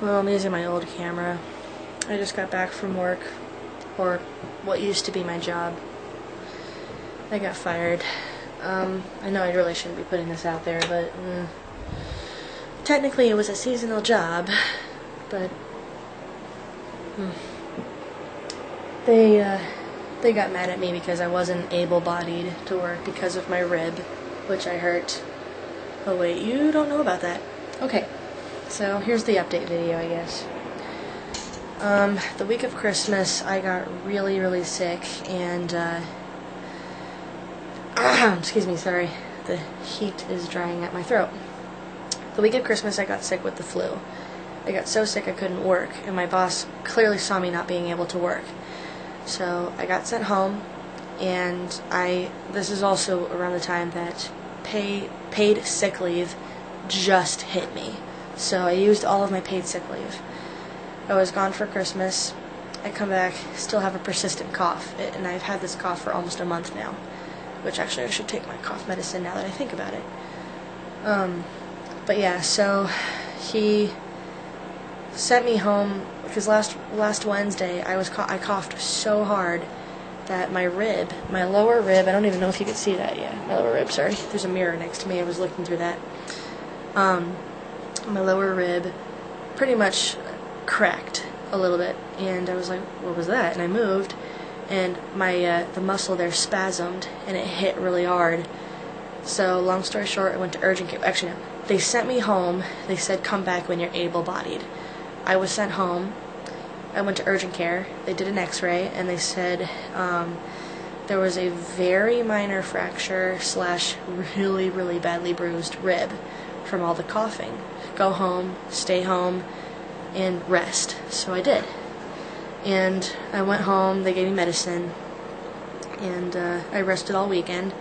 Well, I'm using my old camera. I just got back from work, or what used to be my job. I got fired. I know I really shouldn't be putting this out there, but technically it was a seasonal job, but they got mad at me because I wasn't able-bodied to work because of my rib, which I hurt. Oh wait, you don't know about that. Okay, so here's the update video, I guess. The week of Christmas, I got really, really sick, and, excuse me, sorry, the heat is drying at my throat. The week of Christmas, I got sick with the flu. I got so sick I couldn't work, and my boss clearly saw me not being able to work. So I got sent home, and this is also around the time that paid sick leave just hit me. So I used all of my paid sick leave. I was gone for Christmas. I come back, still have a persistent cough, and I've had this cough for almost a month now, which actually I should take my cough medicine now that I think about it. But yeah, so he sent me home because last Wednesday I coughed so hard that my lower rib, I don't even know if you could see that yet. My lower rib, sorry. There's a mirror next to me. I was looking through that. My lower rib pretty much cracked a little bit, and I was like, what was that? And I moved, and the muscle there spasmed, and it hit really hard. So long story short, I went to urgent care. Actually, no. They sent me home. They said, come back when you're able-bodied. I was sent home. I went to urgent care. They did an x-ray, and they said there was a very minor fracture / really, really badly bruised rib from all the coughing. Go home, stay home, and rest. So I did. And I went home, they gave me medicine, and I rested all weekend.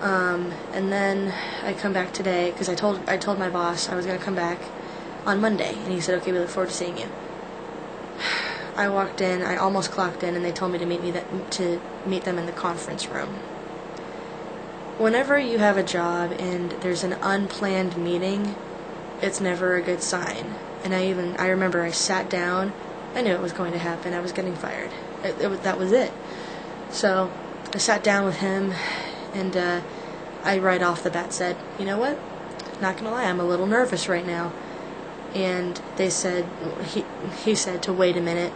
And then I come back today, because I told my boss I was going to come back on Monday, and he said, okay, we look forward to seeing you. I walked in, I almost clocked in, and they told me to meet them in the conference room. Whenever you have a job and there's an unplanned meeting, it's never a good sign. And I remember I sat down, I knew it was going to happen, I was getting fired. That was it. So I sat down with him, and I right off the bat said, you know what, not gonna lie, I'm a little nervous right now. And they said, he said to wait a minute.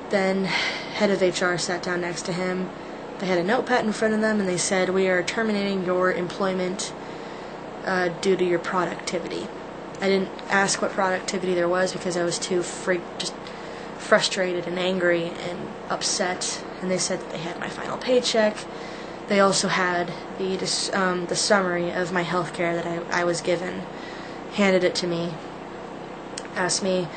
Then head of HR sat down next to him. They had a notepad in front of them, and they said, we are terminating your employment due to your productivity. I didn't ask what productivity there was because I was too just frustrated and angry and upset. And they said that they had my final paycheck. They also had the summary of my health care that I was given, handed it to me, asked me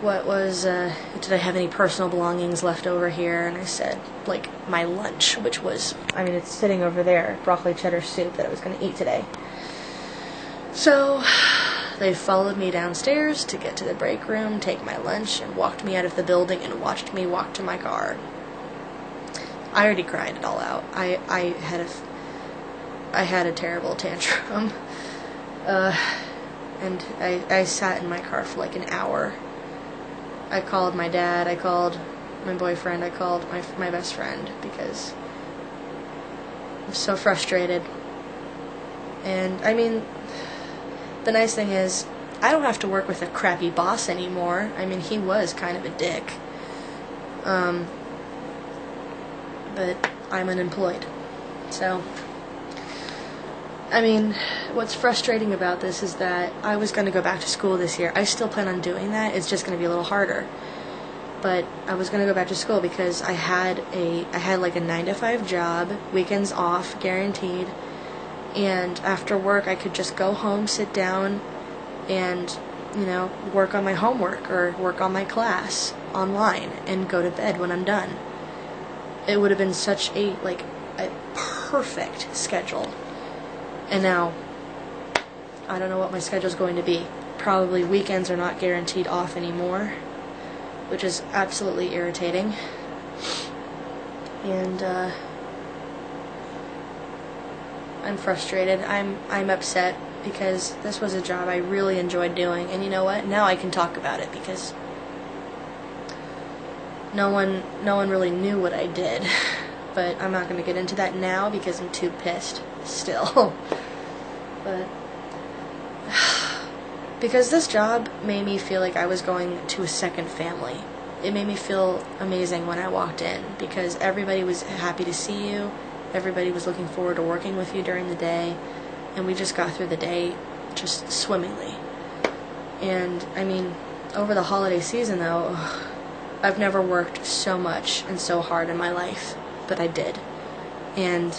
what was, did I have any personal belongings left over here, and I said, like, my lunch, which was, I mean, it's sitting over there, broccoli cheddar soup that I was going to eat today. So they followed me downstairs to get to the break room, take my lunch, and walked me out of the building and watched me walk to my car. I already cried it all out. I had a terrible tantrum. And I sat in my car for like an hour. I called my dad, I called my boyfriend, I called my best friend because I'm so frustrated. And I mean, the nice thing is, I don't have to work with a crappy boss anymore. I mean, he was kind of a dick. But I'm unemployed. So, I mean, what's frustrating about this is that I was going to go back to school this year. I still plan on doing that. It's just going to be a little harder. But I was going to go back to school because I had like a 9-to-5 job, weekends off, guaranteed. And after work, I could just go home, sit down, and, you know, work on my homework or work on my class online and go to bed when I'm done. It would have been such a perfect schedule. And now, I don't know what my schedule's going to be. Probably weekends are not guaranteed off anymore, which is absolutely irritating. And, I'm frustrated. I'm upset. because this was a job I really enjoyed doing, and you know what? Now I can talk about it because no one really knew what I did. But I'm not going to get into that now because I'm too pissed still. But because this job made me feel like I was going to a second family. It made me feel amazing when I walked in because everybody was happy to see you. Everybody was looking forward to working with you during the day, and we just got through the day just swimmingly. And I mean, over the holiday season though, I've never worked so much and so hard in my life, but I did. And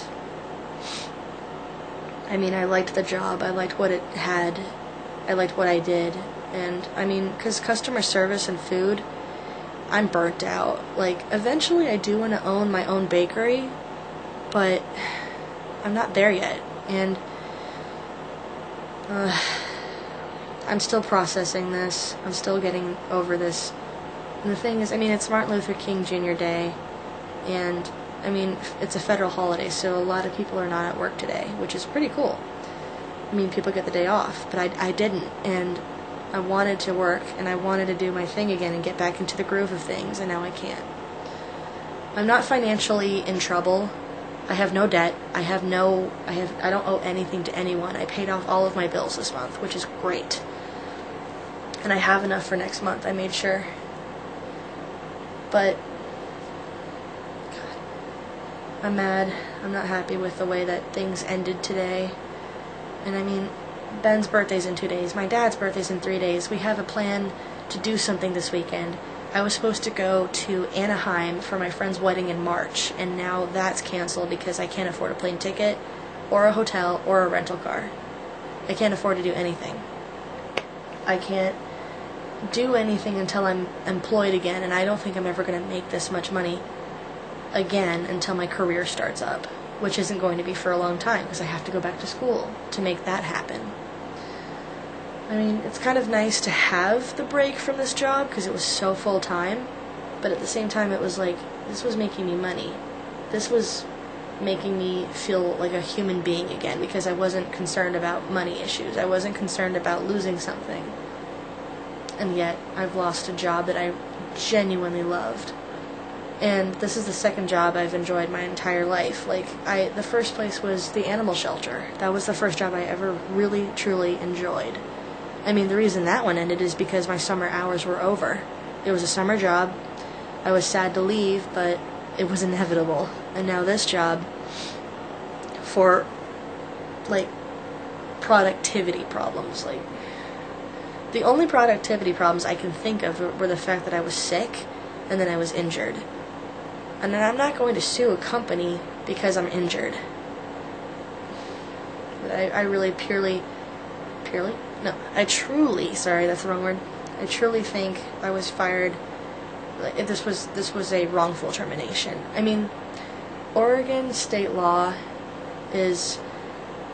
I mean, I liked the job, I liked what it had, I liked what I did, and I mean, because customer service and food, I'm burnt out. Like, eventually I do want to own my own bakery, but I'm not there yet, and I'm still processing this, I'm still getting over this. And the thing is, I mean, it's Martin Luther King Jr. Day, and I mean, it's a federal holiday, so a lot of people are not at work today, which is pretty cool. I mean, people get the day off, but I didn't, and I wanted to work, and I wanted to do my thing again and get back into the groove of things, and now I can't. I'm not financially in trouble. I have no debt. I don't owe anything to anyone. I paid off all of my bills this month, which is great. And I have enough for next month, I made sure. But God, I'm mad. I'm not happy with the way that things ended today. And I mean, Ben's birthday's in 2 days. My dad's birthday's in 3 days. We have a plan to do something this weekend. I was supposed to go to Anaheim for my friend's wedding in March, and now that's canceled because I can't afford a plane ticket, or a hotel, or a rental car. I can't afford to do anything. I can't do anything until I'm employed again, and I don't think I'm ever going to make this much money again until my career starts up, which isn't going to be for a long time because I have to go back to school to make that happen. I mean, it's kind of nice to have the break from this job because it was so full-time, but at the same time it was like, this was making me money. This was making me feel like a human being again because I wasn't concerned about money issues. I wasn't concerned about losing something. And yet, I've lost a job that I genuinely loved. And this is the second job I've enjoyed my entire life. Like, the first place was the animal shelter. That was the first job I ever really, truly enjoyed. I mean, the reason that one ended is because my summer hours were over. It was a summer job. I was sad to leave, but it was inevitable. And now this job, for, like, productivity problems, like, the only productivity problems I can think of were the fact that I was sick and then I was injured. And then I'm not going to sue a company because I'm injured. I really I truly, sorry, that's the wrong word. I truly think I was fired. This was a wrongful termination. I mean, Oregon state law is,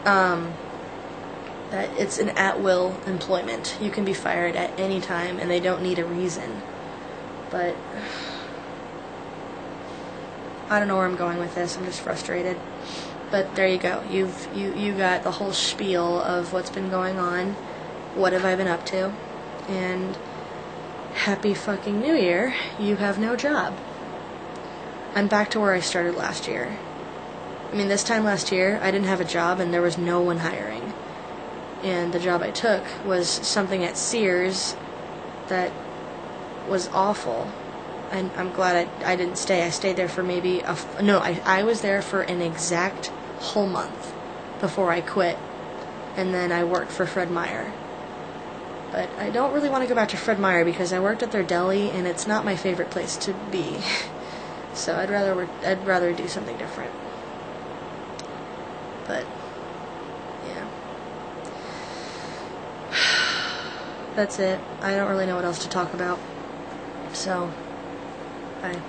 that it's an at-will employment. You can be fired at any time, and they don't need a reason. But I don't know where I'm going with this. I'm just frustrated. But there you go. You got the whole spiel of what's been going on. What have I been up to? And happy fucking New Year. You have no job. I'm back to where I started last year. I mean, this time last year, I didn't have a job, and there was no one hiring. And the job I took was something at Sears that was awful. And I'm glad I didn't stay. I stayed there for maybe I was there for an exact whole month before I quit. And then I worked for Fred Meyer. But I don't really want to go back to Fred Meyer because I worked at their deli and it's not my favorite place to be. So I'd rather do something different. But yeah. That's it. I don't really know what else to talk about. So, bye.